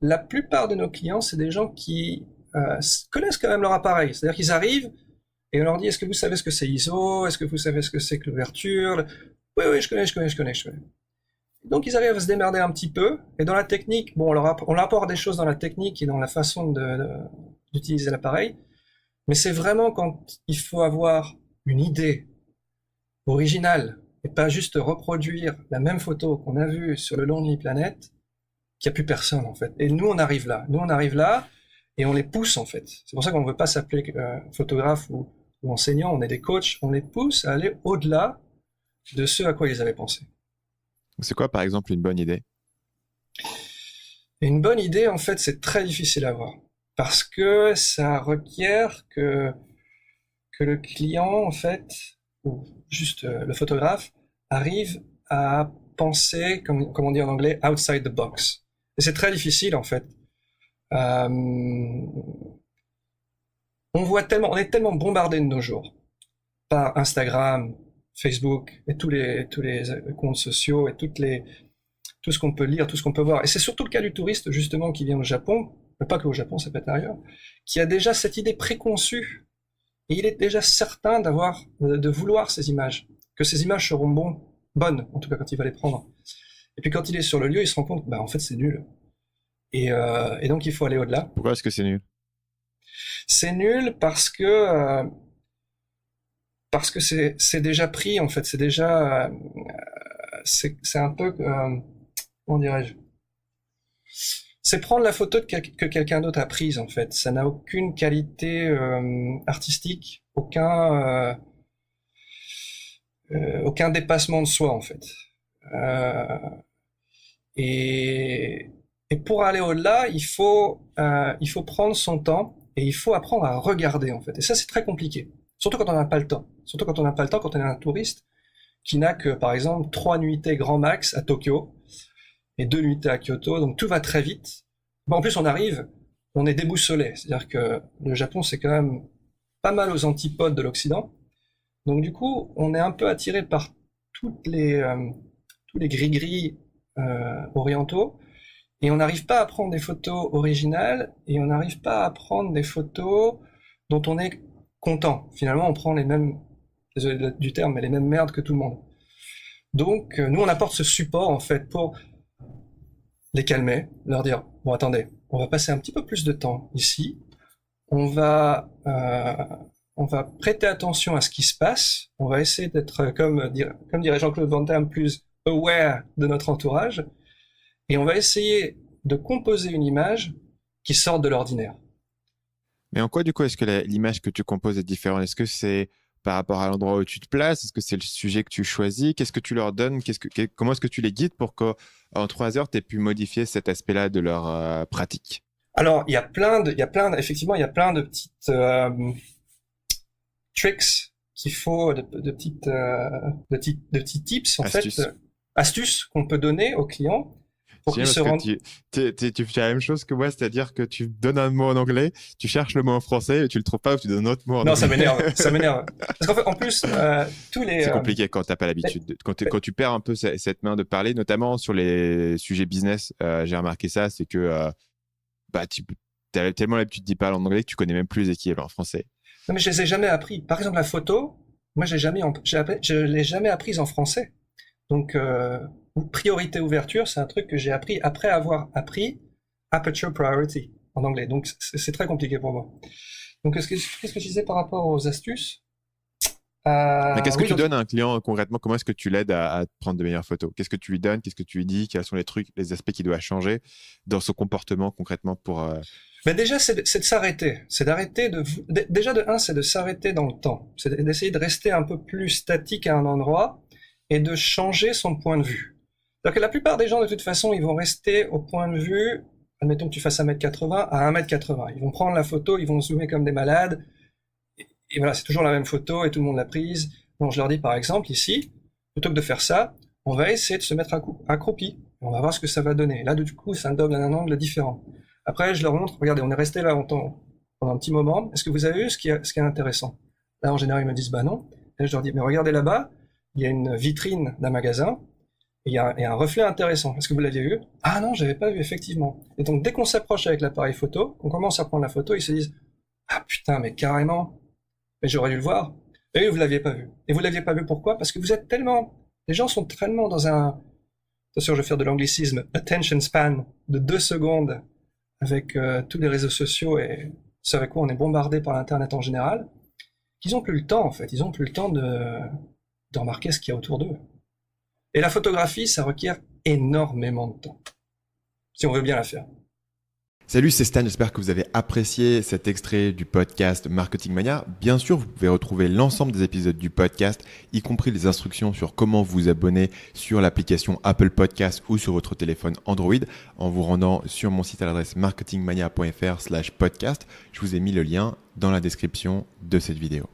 la plupart de nos clients, c'est des gens qui connaissent quand même leur appareil. C'est-à-dire qu'ils arrivent et on leur dit, est-ce que vous savez ce que c'est ISO? Est-ce que vous savez ce que c'est que l'ouverture? Oui, oui, je connais. Donc ils arrivent à se démerder un petit peu, et dans la technique, bon, on leur apporte des choses dans la technique et dans la façon d'utiliser l'appareil, mais c'est vraiment quand il faut avoir une idée originale et pas juste reproduire la même photo qu'on a vue sur le Lonely Planet, qu'il n'y a plus personne en fait. Et nous on arrive là, et on les pousse en fait. C'est pour ça qu'on ne veut pas s'appeler photographe ou enseignant, on est des coachs, on les pousse à aller au-delà de ce à quoi ils avaient pensé. C'est quoi, par exemple, une bonne idée? Et une bonne idée, en fait, c'est très difficile à avoir. Parce que ça requiert que le client, en fait, ou juste le photographe, arrive à penser, comme on dit en anglais, outside the box. Et c'est très difficile, en fait. On est tellement bombardé de nos jours par Instagram, Facebook et tous les comptes sociaux et tout ce qu'on peut lire, tout ce qu'on peut voir. Et c'est surtout le cas du touriste, justement, qui vient au Japon, mais pas que au Japon, ça peut être ailleurs, qui a déjà cette idée préconçue. Et il est déjà certain de vouloir ces images, que ces images seront bonnes, en tout cas quand il va les prendre. Et puis quand il est sur le lieu, il se rend compte, en fait, c'est nul. Et donc il faut aller au-delà. Pourquoi est-ce que c'est nul? C'est nul parce que c'est déjà pris, en fait. C'est déjà, c'est un peu, comment dirais-je? C'est prendre la photo que quelqu'un d'autre a prise, en fait. Ça n'a aucune qualité artistique, aucun dépassement de soi, en fait. Et pour aller au-delà, il faut prendre son temps et il faut apprendre à regarder, en fait. Et ça, c'est très compliqué. Surtout quand on n'a pas le temps. Surtout quand on n'a pas le temps, quand on est un touriste qui n'a que, par exemple, 3 nuitées grand max à Tokyo et 2 nuitées à Kyoto, donc tout va très vite. En plus, on est déboussolé. C'est-à-dire que le Japon, c'est quand même pas mal aux antipodes de l'Occident. Donc du coup, on est un peu attiré par tous les gris-gris orientaux, et on n'arrive pas à prendre des photos originales, et on n'arrive pas à prendre des photos dont on est content. Finalement, on prend les mêmes, désolé du terme, mais les mêmes merdes que tout le monde. Donc, nous, on apporte ce support, en fait, pour les calmer, leur dire, bon, attendez, on va passer un petit peu plus de temps ici, on va prêter attention à ce qui se passe, on va essayer d'être, comme dirait Jean-Claude Van Damme, plus aware de notre entourage, et on va essayer de composer une image qui sorte de l'ordinaire. Mais en quoi, du coup, est-ce que l'image que tu composes est différente? Est-ce que c'est par rapport à l'endroit où tu te places? Est-ce que c'est le sujet que tu choisis? Qu'est-ce que tu leur donnes? Comment est-ce que tu les guides pour qu'en 3 heures, tu aies pu modifier cet aspect-là de leur pratique? Alors, effectivement, il y a plein de petites tricks qu'il faut, de petits tips, en Astuce. fait, astuces qu'on peut donner aux clients pour qu'ils Parce se que rendent. tu fais la même chose que moi, c'est-à-dire que tu donnes un mot en anglais, tu cherches le mot en français et tu le trouves pas ou tu donnes un autre mot en Non, anglais. ça m'énerve. Parce qu'en fait, en plus, tous les. C'est compliqué quand t'as pas l'habitude. Quand tu perds un peu cette main de parler, notamment sur les sujets business, j'ai remarqué ça, c'est que tu as tellement l'habitude d'y parler en anglais que tu connais même plus les équivalents en français. Non, mais je les ai jamais appris. Par exemple, la photo, moi, je l'ai jamais apprise en français. Donc, priorité ouverture, c'est un truc que j'ai appris après avoir appris aperture priority en anglais. Donc, c'est très compliqué pour moi. Donc, qu'est-ce que je disais par rapport aux astuces? Mais qu'est-ce que Oui, tu donc, donnes à un client concrètement? Comment est-ce que tu l'aides à prendre de meilleures photos? Qu'est-ce que tu lui donnes? Qu'est-ce que tu lui dis? Quels sont les trucs, les aspects qu'il doit changer dans son comportement concrètement pour... mais déjà, c'est de s'arrêter. C'est d'arrêter déjà de un, c'est de s'arrêter dans le temps. C'est d'essayer de rester un peu plus statique à un endroit et de changer son point de vue. C'est-à-dire que la plupart des gens, de toute façon, ils vont rester au point de vue, admettons que tu fasses 1m80 à 1m80. Ils vont prendre la photo, ils vont zoomer comme des malades. Et voilà, c'est toujours la même photo et tout le monde l'a prise. Donc je leur dis par exemple ici, plutôt que de faire ça, on va essayer de se mettre accroupi. On va voir ce que ça va donner. Là, du coup, ça donne un angle différent. Après, je leur montre, regardez, on est resté là longtemps, pendant un petit moment. Est-ce que vous avez vu ce qui est intéressant? Là, en général, ils me disent, bah non. Et je leur dis, mais regardez là-bas, il y a une vitrine d'un magasin. Il y a un reflet intéressant. Est-ce que vous l'aviez vu? Ah non, j'avais pas vu, effectivement. Et donc, dès qu'on s'approche avec l'appareil photo, on commence à prendre la photo, ils se disent, ah putain, mais carrément, mais j'aurais dû le voir. Et oui, vous l'aviez pas vu. Et vous l'aviez pas vu pourquoi? Parce que vous êtes tellement, les gens sont tellement dans un, attention, je vais faire de l'anglicisme, attention span de 2 secondes avec tous les réseaux sociaux et ce avec quoi on est bombardé par l'internet en général, qu'ils ont plus le temps en fait. Ils ont plus le temps de remarquer ce qu'il y a autour d'eux. Et la photographie, ça requiert énormément de temps, si on veut bien la faire. Salut, c'est Stan, j'espère que vous avez apprécié cet extrait du podcast Marketing Mania. Bien sûr, vous pouvez retrouver l'ensemble des épisodes du podcast, y compris les instructions sur comment vous abonner sur l'application Apple Podcast ou sur votre téléphone Android en vous rendant sur mon site à l'adresse marketingmania.fr/podcast. Je vous ai mis le lien dans la description de cette vidéo.